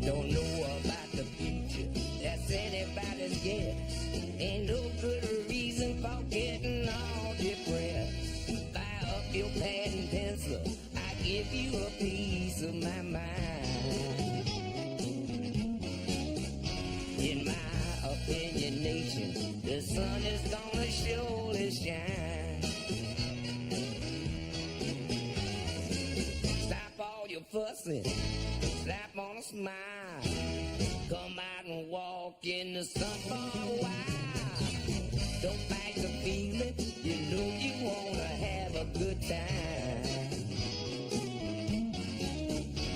Don't know about the future, that's anybody's guess. Ain't no good reason for getting all depressed. Fire up your pad and pencil, I give you a piece of my mind. In my opinion, nation, the sun is gonna surely shine. Stop all your fussing, slap on a smile. Come out and walk in the sun for a while. Don't fight the feeling, you know you wanna have a good time.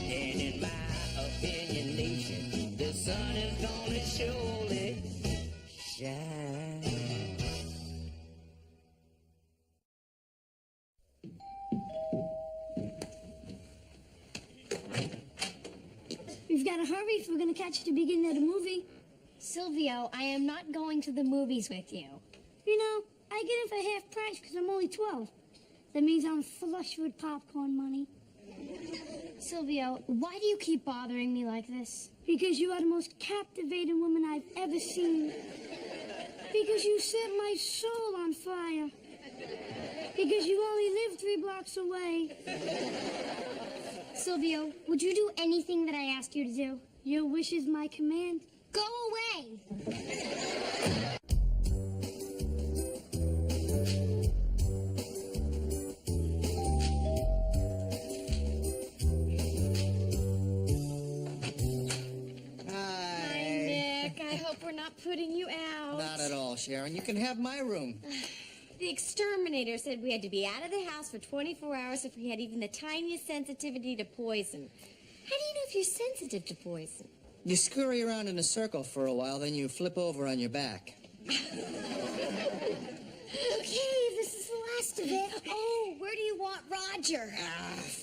And in my opinion, nation, the sun is gonna surely shine. We've got to hurry if we're going to catch the beginning of the movie. Silvio, I am not going to the movies with you. You know, I get it for half price because I'm only 12. That means I'm flush with popcorn money. Silvio, why do you keep bothering me like this? Because you are the most captivating woman I've ever seen. Because you set my soul on fire. Because you only live 3 blocks away. Silvio, would you do anything that I ask you to do? Your wish is my command. Go away! We're not putting you out. Not at all, Sharon. You can have my room. The exterminator said we had to be out of the house for 24 hours if we had even the tiniest sensitivity to poison. How do you know if you're sensitive to poison? You scurry around in a circle for a while, then you flip over on your back. Okay, this is the last of it. Oh, where do you want Roger?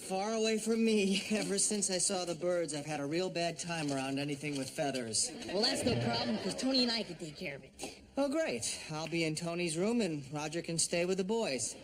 Far away from me. Ever since I saw the birds, I've had a real bad time around anything with feathers. Well, that's no problem, because Tony and I can take care of it. Oh, great. I'll be in Tony's room, and Roger can stay with the boys.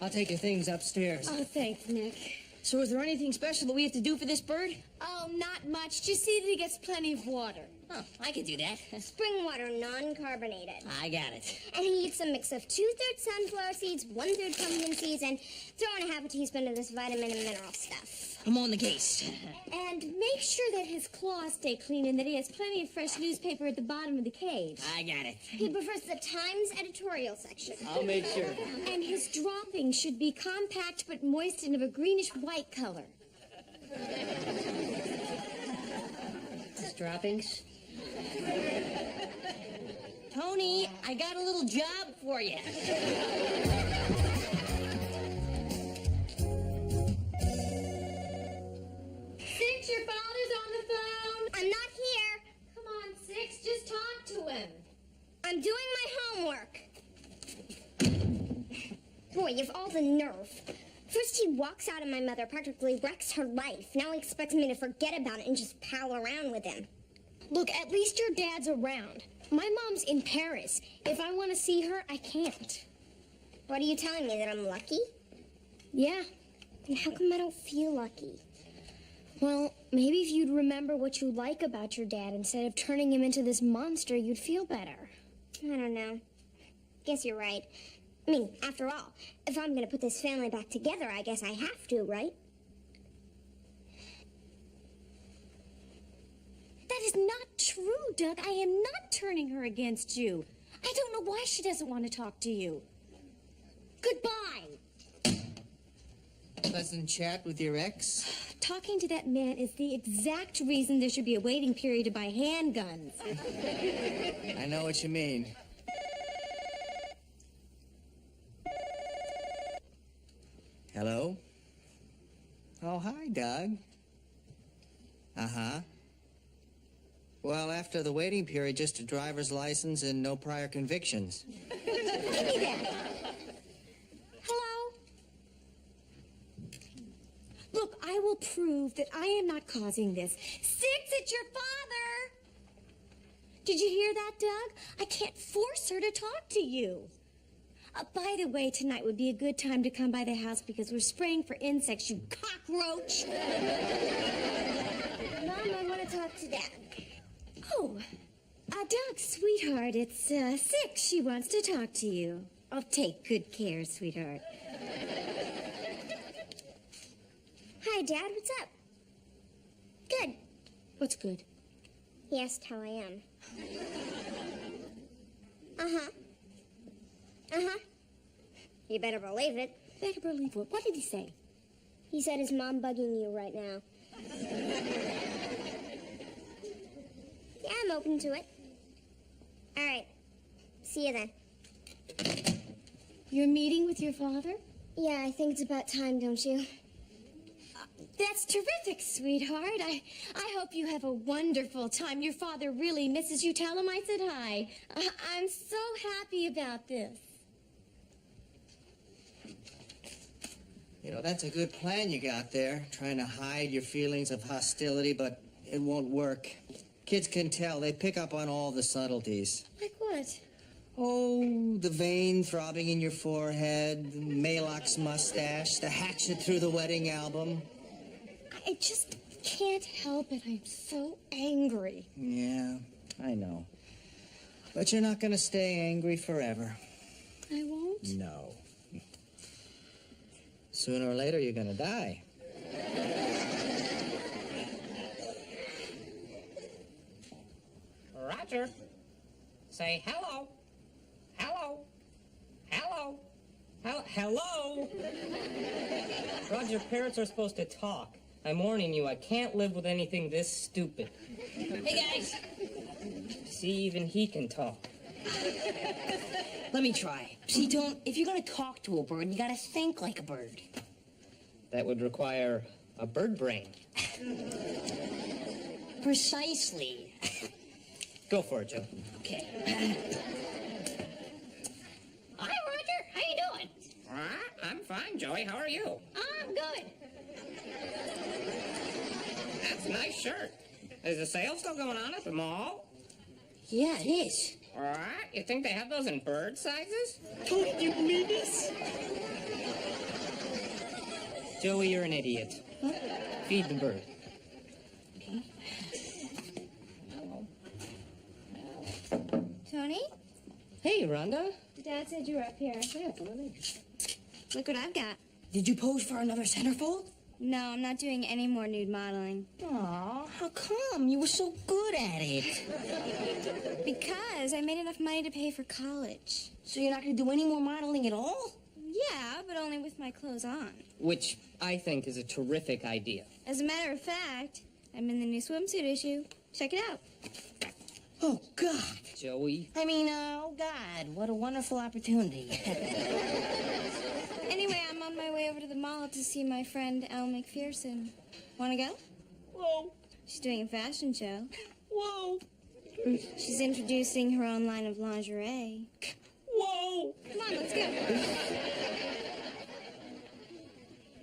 I'll take your things upstairs. Oh, thanks, Nick. So is there anything special that we have to do for this bird? Oh, not much. Just see that he gets plenty of water. Oh, I could do that. Spring water, non-carbonated. I got it. And he eats a mix of 2/3 sunflower seeds, 1/3 pumpkin seeds, and throw in a half a teaspoon of this vitamin and mineral stuff. I'm on the case. And make sure that his claws stay clean and that he has plenty of fresh newspaper at the bottom of the cage. I got it. He prefers the Times editorial section. I'll make sure. And his droppings should be compact but moist and of a greenish-white color. His droppings? Tony, I got a little job for you. Six, your father's on the phone. I'm not here. Come on, Six, just talk to him. I'm doing my homework. Boy, you've all the nerve. First he walks out and my mother practically wrecks her life. Now he expects me to forget about it and just pal around with him. Look, at least your dad's around. My mom's in Paris. If I want to see her, I can't. What are you telling me, that I'm lucky? Yeah. And how come I don't feel lucky? Well, maybe if you'd remember what you like about your dad instead of turning him into this monster, you'd feel better. I don't know. Guess you're right. I mean, after all, if I'm going to put this family back together, I guess I have to, right? That is not true, Doug. I am not turning her against you. I don't know why she doesn't want to talk to you. Goodbye. Pleasant chat with your ex? Talking to that man is the exact reason there should be a waiting period to buy handguns. I know what you mean. Hello? Oh, hi, Doug. Uh-huh. Well, after the waiting period, just a driver's license and no prior convictions. Give me that. Hello? Look, I will prove that I am not causing this. Six, it's your father! Did you hear that, Doug? I can't force her to talk to you. By the way, tonight would be a good time to come by the house because we're spraying for insects, you cockroach. Mom, I want to talk to Dad. Doug, sweetheart, it's Six. She wants to talk to you. Oh, take good care, sweetheart. Hi, Dad. What's up? Good. What's good? He asked how I am. Uh-huh. Uh-huh. You better believe it. Better believe what? What did he say? He said his mom bugging you right now. Yeah, I'm open to it. All right. See you then. You're meeting with your father? Yeah, I think it's about time, don't you? That's terrific, sweetheart. I hope you have a wonderful time. Your father really misses you. Tell him I said hi. I'm so happy about this. You know, that's a good plan you got there, trying to hide your feelings of hostility, but it won't work. Kids can tell. They pick up on all the subtleties. Like what? Oh, the vein throbbing in your forehead, Mayloc's mustache, the hatchet through the wedding album. I just can't help it. I'm so angry. Yeah, I know. But you're not going to stay angry forever. I won't? No. Sooner or later, you're going to die. Roger. Say hello. Hello. Hello. Hello. Roger, parents are supposed to talk. I'm warning you, I can't live with anything this stupid. Hey, guys. See, even he can talk. Let me try. See, if you're gonna talk to a bird, you gotta think like a bird. That would require a bird brain. Precisely. Go for it, Joe. Okay. Hi, Roger. How you doing? I'm fine, Joey. How are you? I'm good. That's a nice shirt. Is the sale still going on at the mall? Yeah, it is. All right. You think they have those in bird sizes? Don't you believe this? Joey, you're an idiot. Huh? Feed the bird. Okay. Tony? Hey, Rhonda. Dad said you were up here. Yeah, come on in. Look what I've got. Did you pose for another centerfold? No, I'm not doing any more nude modeling. Aw, how come? You were so good at it. Because I made enough money to pay for college. So you're not gonna do any more modeling at all? Yeah, but only with my clothes on. Which I think is a terrific idea. As a matter of fact, I'm in the new swimsuit issue. Check it out. Oh, God. Joey. Oh, God, what a wonderful opportunity. Anyway, I'm on my way over to the mall to see my friend Elle McPherson. Wanna go? Whoa. She's doing a fashion show. Whoa. She's introducing her own line of lingerie. Whoa. Come on, let's go.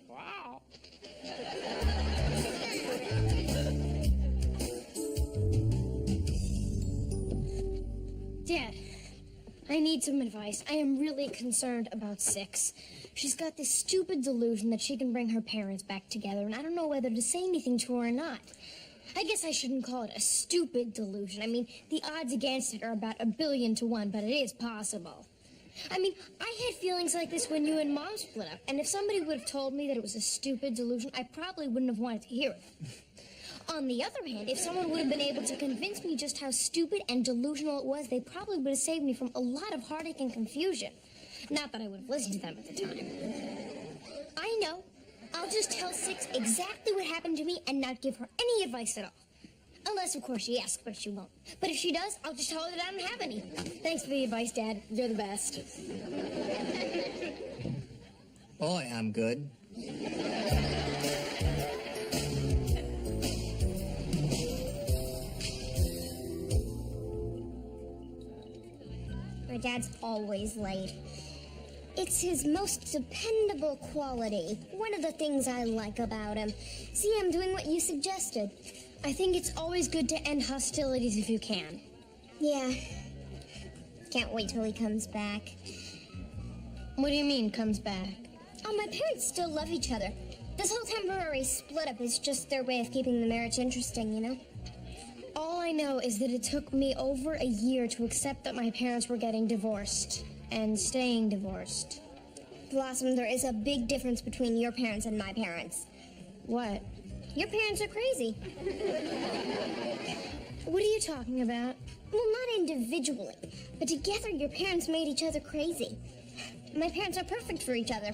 Wow. Dad, I need some advice. I am really concerned about Six. She's got this stupid delusion that she can bring her parents back together, and I don't know whether to say anything to her or not. I guess I shouldn't call it a stupid delusion. I mean, the odds against it are about 1,000,000,000 to 1, but it is possible. I mean, I had feelings like this when you and Mom split up, and if somebody would have told me that it was a stupid delusion, I probably wouldn't have wanted to hear it. On the other hand, if someone would have been able to convince me just how stupid and delusional it was, they probably would have saved me from a lot of heartache and confusion. Not that I would have listened to them at the time. I know. I'll just tell Six exactly what happened to me and not give her any advice at all. Unless, of course, she asks, but she won't. But if she does, I'll just tell her that I don't have any. Thanks for the advice, Dad. You're the best. Boy, I'm good. My dad's always late. It's his most dependable quality. One of the things I like about him. See, I'm doing what you suggested. I think it's always good to end hostilities if you can. Yeah. Can't wait till he comes back. What do you mean, comes back? Oh, my parents still love each other. This whole temporary split up is just their way of keeping the marriage interesting, you know? All I know is that it took me over a year to accept that my parents were getting divorced and staying divorced. Blossom, there is a big difference between your parents and my parents. What? Your parents are crazy. What are you talking about? Well, not individually, but together your parents made each other crazy. My parents are perfect for each other.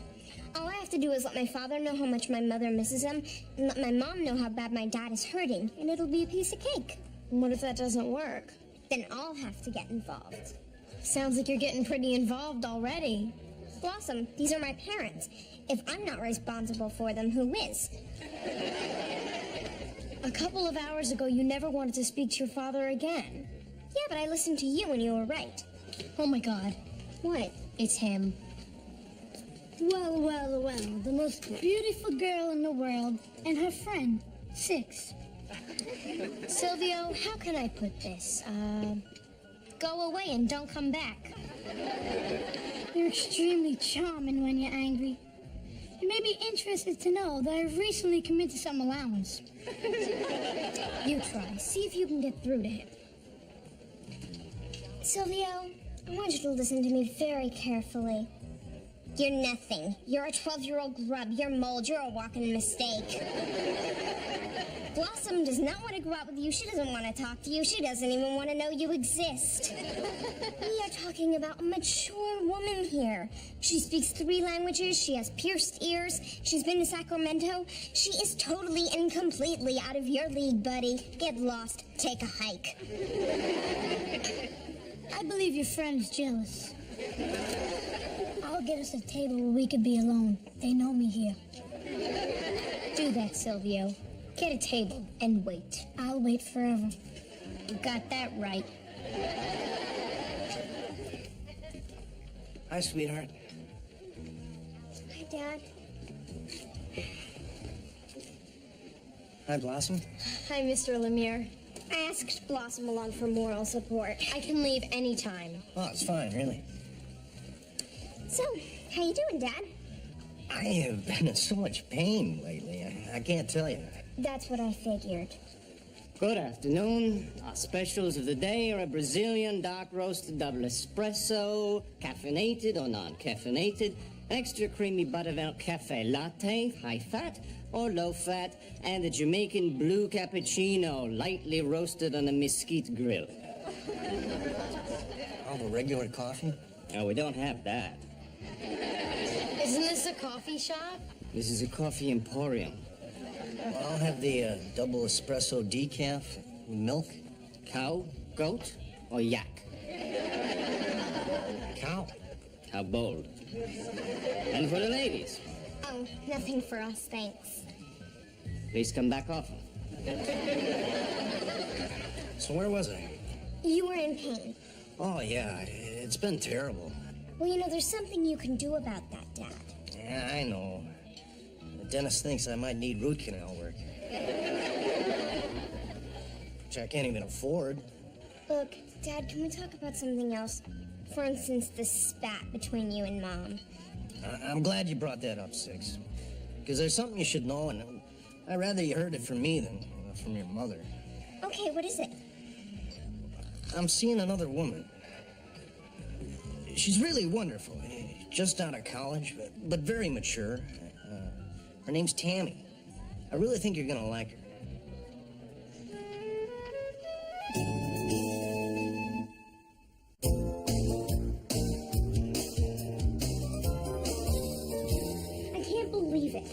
All I have to do is let my father know how much my mother misses him, and let my mom know how bad my dad is hurting, and it'll be a piece of cake. What if that doesn't work? Then I'll have to get involved. Sounds like you're getting pretty involved already. Blossom, these are my parents. If I'm not responsible for them, who is? A couple of hours ago, you never wanted to speak to your father again. Yeah, but I listened to you and you were right. Oh my God. What? It's him. Well, well, well, the most beautiful girl in the world and her friend, 6. Silvio, how can I put this? Go away and don't come back. You're extremely charming when you're angry. You may be interested to know that I've recently committed some allowance. You try. See if you can get through to him. Silvio, I want you to listen to me very carefully. You're nothing. You're a 12-year-old grub. You're mold. You're a walking mistake. Blossom does not want to go out with you. She doesn't want to talk to you. She doesn't even want to know you exist. We are talking about a mature woman here. She speaks 3 languages. She has pierced ears. She's been to Sacramento. She is totally and completely out of your league, buddy. Get lost. Take a hike. I believe your friend's jealous. I'll get us a table where we could be alone. They know me here. Do that, Silvio. Get a table and wait. I'll wait forever. You got that right. Hi, sweetheart. Hi, Dad. Hi, Blossom. Hi, Mr. Lemire. I asked Blossom along for moral support. I can leave anytime. Oh, it's fine, really. So, how you doing, Dad? I have been in so much pain lately. I can't tell you. That's what I figured. Good afternoon. Our specials of the day are a Brazilian dark roasted double espresso, caffeinated or non-caffeinated, extra creamy buttermilk cafe latte, high fat or low fat, and a Jamaican blue cappuccino, lightly roasted on a mesquite grill. Oh, the regular coffee? Oh, we don't have that. Isn't this a coffee shop? This is a coffee emporium. Well, I'll have the double espresso decaf with milk. Cow, goat, or yak? Cow. How bold. And for the ladies, Oh, nothing for us, thanks. please come back often. So where was I? You were in pain. Oh, yeah, it's been terrible. Well, you know, there's something you can do about that, Dad. Yeah, I know. The dentist thinks I might need root canal work. Which I can't even afford. Look, Dad, can we talk about something else? For instance, the spat between you and Mom. I'm glad you brought that up, Six. Because there's something you should know, and I'd rather you heard it from me than from your mother. Okay, what is it? I'm seeing another woman. She's really wonderful. Just out of college, but very mature. Her name's Tammy. I really think you're gonna like her. I can't believe it.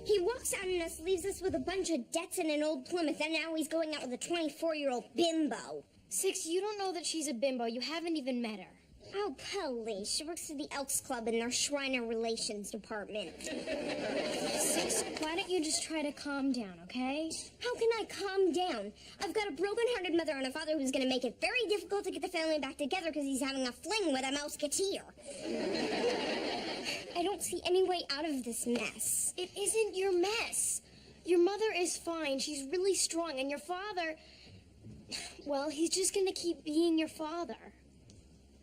He walks out on us, leaves us with a bunch of debts and an old Plymouth, and now he's going out with a 24-year-old bimbo. 6, you don't know that she's a bimbo. You haven't even met her. Oh, please. She works at the Elks Club in their Shriner Relations Department. 6, why don't you just try to calm down, okay? How can I calm down? I've got a broken-hearted mother and a father who's going to make it very difficult to get the family back together because he's having a fling with a Mouseketeer. I don't see any way out of this mess. It isn't your mess. Your mother is fine. She's really strong. And your father, well, he's just going to keep being your father.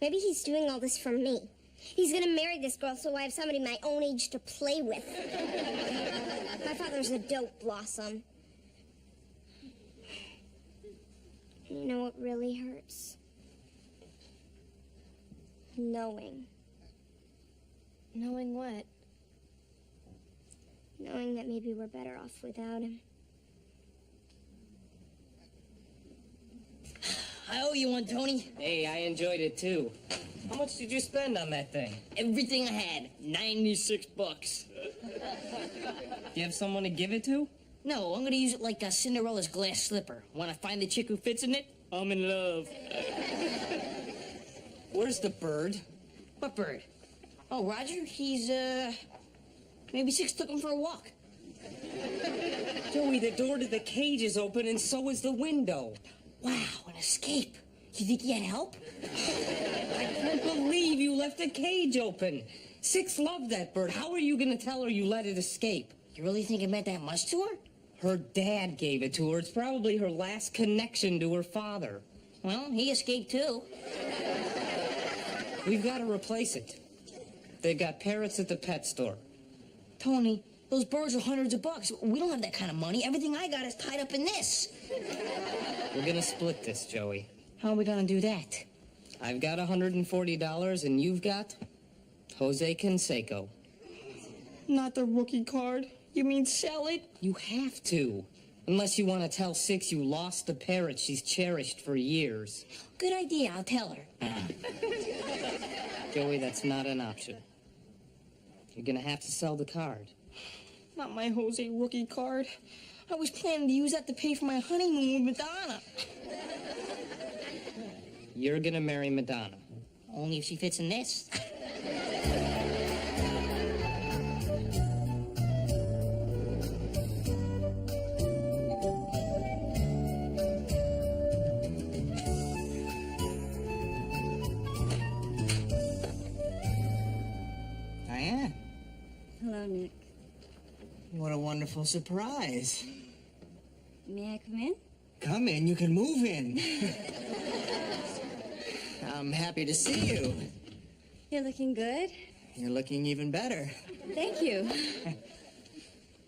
Maybe he's doing all this for me. He's going to marry this girl so I have somebody my own age to play with. My father's a dope, Blossom. You know what really hurts? Knowing. Knowing what? Knowing that maybe we're better off without him. I owe you one, Tony. Hey, I enjoyed it too. How much did you spend on that thing? Everything I had, $96. You have someone to give it to? No, I'm gonna use it like a Cinderella's glass slipper. When I find the chick who fits in it, I'm in love. Where's the bird? What bird? Oh, Roger, he's, maybe Six took him for a walk. Joey, the door to the cage is open and so is the window. Wow, an escape. You think he had help? I can't believe you left the cage open. Six loved that bird. How are you gonna tell her you let it escape? You really think it meant that much to her? Her dad gave it to her. It's probably her last connection to her father. Well, he escaped too. We've got to replace it. They've got parrots at the pet store. Tony, those birds are hundreds of bucks. We don't have that kind of money. Everything I got is tied up in this. We're gonna split this, Joey. How are we gonna do that? I've got $140 and you've got Jose Canseco. Not the rookie card. You mean sell it? You have to. Unless you want to tell Six you lost the parrot she's cherished for years. Good idea. I'll tell her. Joey, that's not an option. You're gonna have to sell the card. Not my Jose rookie card. I was planning to use that to pay for my honeymoon with Madonna. You're gonna marry Madonna. Only if she fits in this. Diane, Hello, Nick. what a wonderful surprise. May I come in? Come in, you can move in. I'm happy to see you. You're looking good. You're looking even better. Thank you.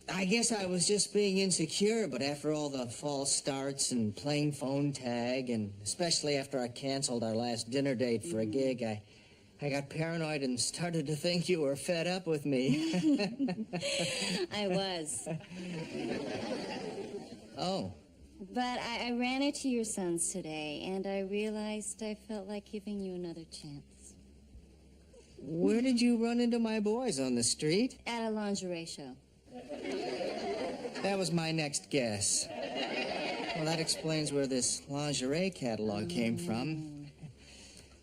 I guess I was just being insecure, but after all the false starts and playing phone tag, and especially after I canceled our last dinner date for a gig, I got paranoid and started to think you were fed up with me. I was. Oh. But I ran into your sons today, and I realized I felt like giving you another chance. Where did you run into my boys, on the street? At a lingerie show. That was my next guess. Well, that explains where this lingerie catalog came from.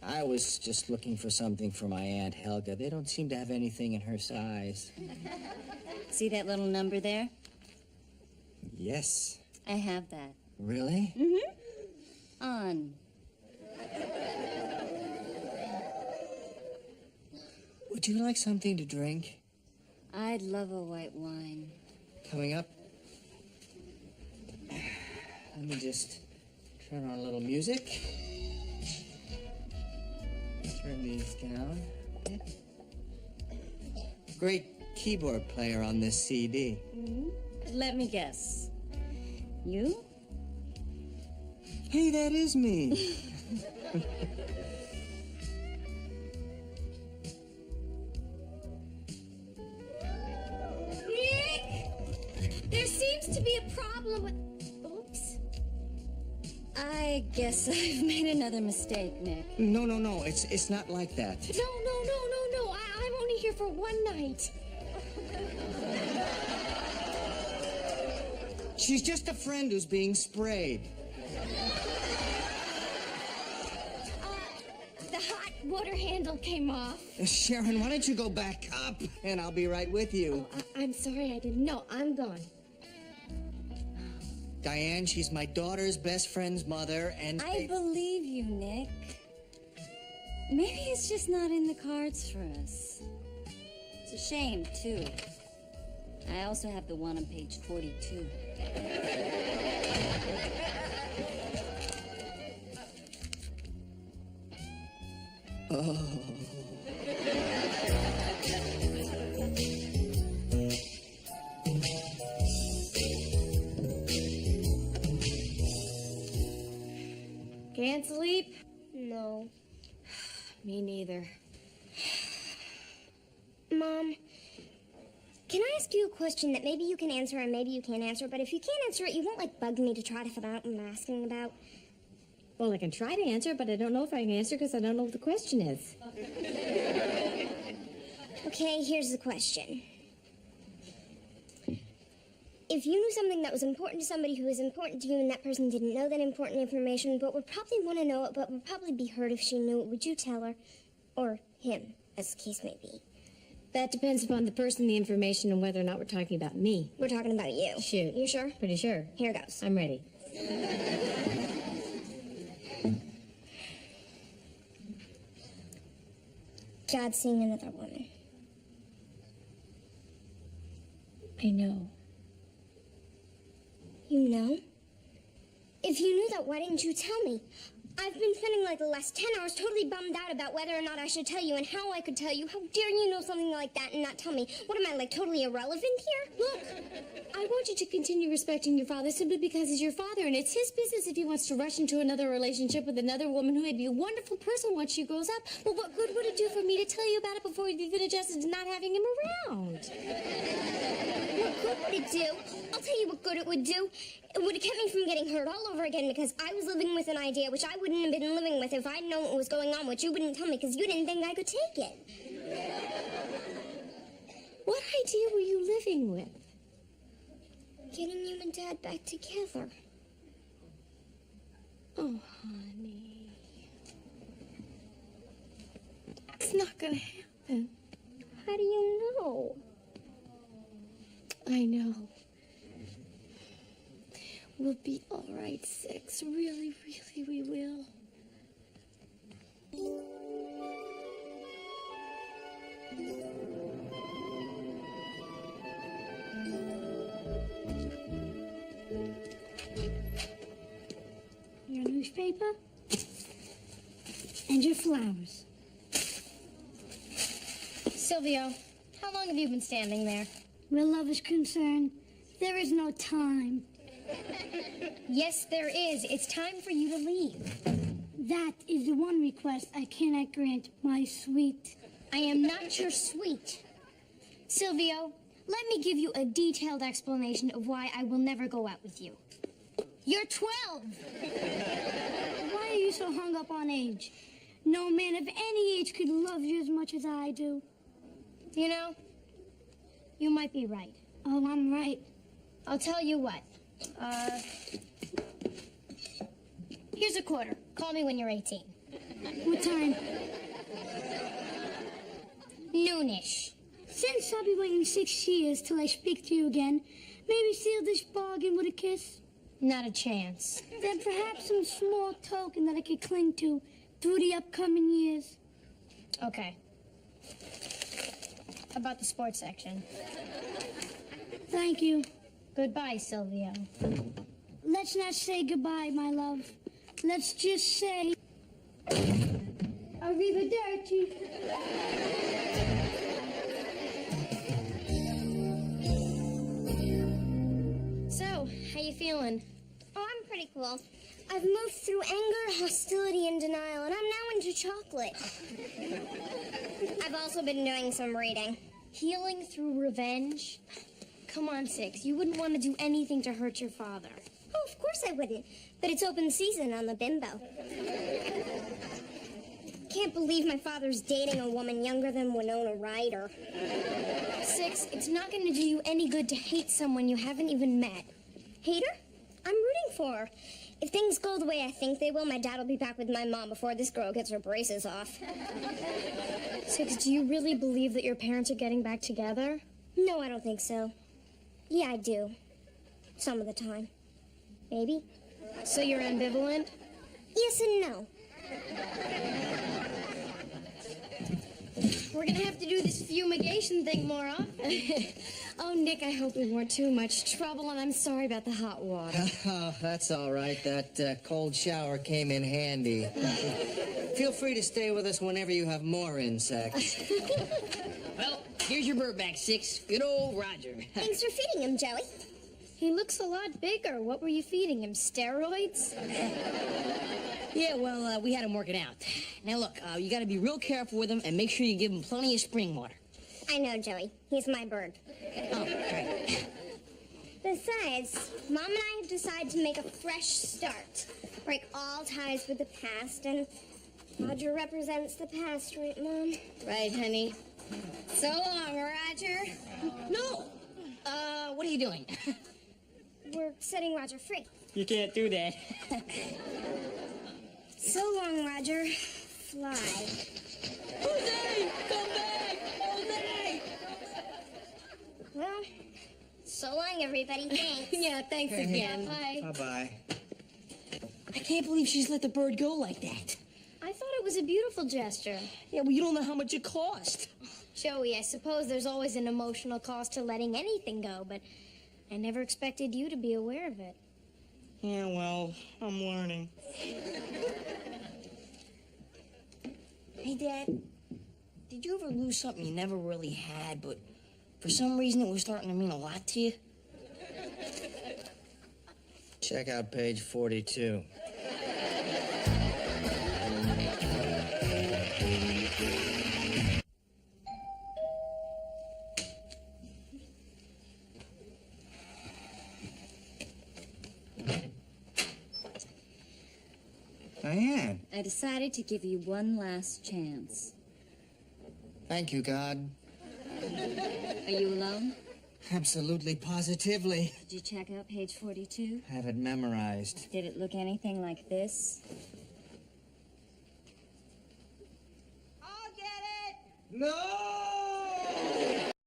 I was just looking for something for my Aunt Helga. They don't seem to have anything in her size. See that little number there? Yes. I have that. Really? Mm-hmm. On. Would you like something to drink? I'd love a white wine. Coming up. Let me just turn on a little music. Turn these down. Great keyboard player on this CD. Mm-hmm. Let me guess. You? Hey, that is me. Nick! There seems to be a problem with... Oops. I guess I've made another mistake, Nick. No. It's not like that. No. I'm only here for one night. She's just a friend who's being sprayed. The hot water handle came off. Sharon, why don't you go back up and I'll be right with you. I'm sorry, I didn't know. I'm gone. Diane, she's my daughter's best friend's mother, and... I believe you, Nick. Maybe it's just not in the cards for us. It's a shame, too. I also have the one on page 42. Oh. Can't sleep? No. Me neither. Mom, can I ask you a question that maybe you can answer and maybe you can't answer, but if you can't answer it, you won't, like, bug me to try to find out what I'm asking about? Well, I can try to answer, but I don't know if I can answer because I don't know what the question is. Okay, here's the question. If you knew something that was important to somebody who was important to you and that person didn't know that important information but would probably want to know it but would probably be hurt if she knew it, would you tell her? Or him, as the case may be. That depends upon the person, the information, and whether or not we're talking about me. We're talking about you. Shoot. You sure? Pretty sure. Here goes. I'm ready. God's seeing another woman. I know. You know? If you knew that, why didn't you tell me? I've been spending like the last 10 hours totally bummed out about whether or not I should tell you and how I could tell you. How dare you know something like that and not tell me? What am I, like, totally irrelevant here? Look, I want you to continue respecting your father simply because he's your father, and it's his business if he wants to rush into another relationship with another woman who may be a wonderful person once she grows up. Well, what good would it do for me to tell you about it before we've even adjusted to not having him around? What good would it do? I'll tell you what good it would do. It would have kept me from getting hurt all over again because I was living with an idea which I wouldn't have been living with if I'd known what was going on, which you wouldn't tell me because you didn't think I could take it. What idea were you living with? Getting you and Dad back together. Oh, honey. It's not gonna happen. How do you know? I know. We'll be all right, Six. Really, really, we will. Your newspaper and your flowers. Silvio, how long have you been standing there? Where love is concerned, there is no time. Yes, there is. It's time for you to leave. That is the one request I cannot grant, my sweet. I am not your sweet. Silvio, let me give you a detailed explanation of why I will never go out with you. You're 12. Why are you so hung up on age? No man of any age could love you as much as I do. You know, you might be right. Oh, I'm right. I'll tell you what. Here's a quarter. Call me when you're 18. What time? Noonish. Since I'll be waiting 6 years till I speak to you again, maybe seal this bargain with a kiss? Not a chance. Then perhaps some small token that I could cling to through the upcoming years. Okay. About the sports section. Thank you. Goodbye, Silvio. Let's not say goodbye, my love. Let's just say arrivederci. So, how you feeling? Oh, I'm pretty cool. I've moved through anger, hostility, and denial, and I'm now into chocolate. I've also been doing some reading. Healing through revenge? Come on, Six. You wouldn't want to do anything to hurt your father. Oh, of course I wouldn't. But it's open season on the bimbo. Can't believe my father's dating a woman younger than Winona Ryder. Six, it's not going to do you any good to hate someone you haven't even met. Hate her? I'm rooting for her. If things go the way I think they will, my dad will be back with my mom before this girl gets her braces off. Six, do you really believe that your parents are getting back together? No, I don't think so. Yeah, I do. Some of the time. Maybe. So you're ambivalent? Yes and no. We're gonna have to do this fumigation thing more often. Oh, Nick, I hope we weren't too much trouble, and I'm sorry about the hot water. Oh, that's all right. That cold shower came in handy. Feel free to stay with us whenever you have more insects. Well, here's your bird back, Six. Good old Roger. Thanks for feeding him, Joey. He looks a lot bigger. What were you feeding him? Steroids? Yeah, well, we had him working out. Now, look, you got to be real careful with him and make sure you give him plenty of spring water. I know, Joey. He's my bird. Oh, right. Besides, Mom and I have decided to make a fresh start. Break all ties with the past, and Roger represents the past, right, Mom? Right, honey. So long, Roger. No! What are you doing? We're setting Roger free. You can't do that. So long, Roger. Fly. Jose! Come back! Jose! Well, so long, everybody. Thanks. Yeah, thanks again. Bye. Bye-bye. I can't believe she's let the bird go like that. I thought it was a beautiful gesture. Yeah, well, you don't know how much it cost. Joey, I suppose there's always an emotional cost to letting anything go, but I never expected you to be aware of it. Yeah, well, I'm learning. Hey, Dad, did you ever lose something you never really had, but for some reason it was starting to mean a lot to you? Check out page 42. Diane. I decided to give you one last chance. Thank you, God. Are you alone? Absolutely, positively. Did you check out page 42? Have it memorized. Did it look anything like this? No!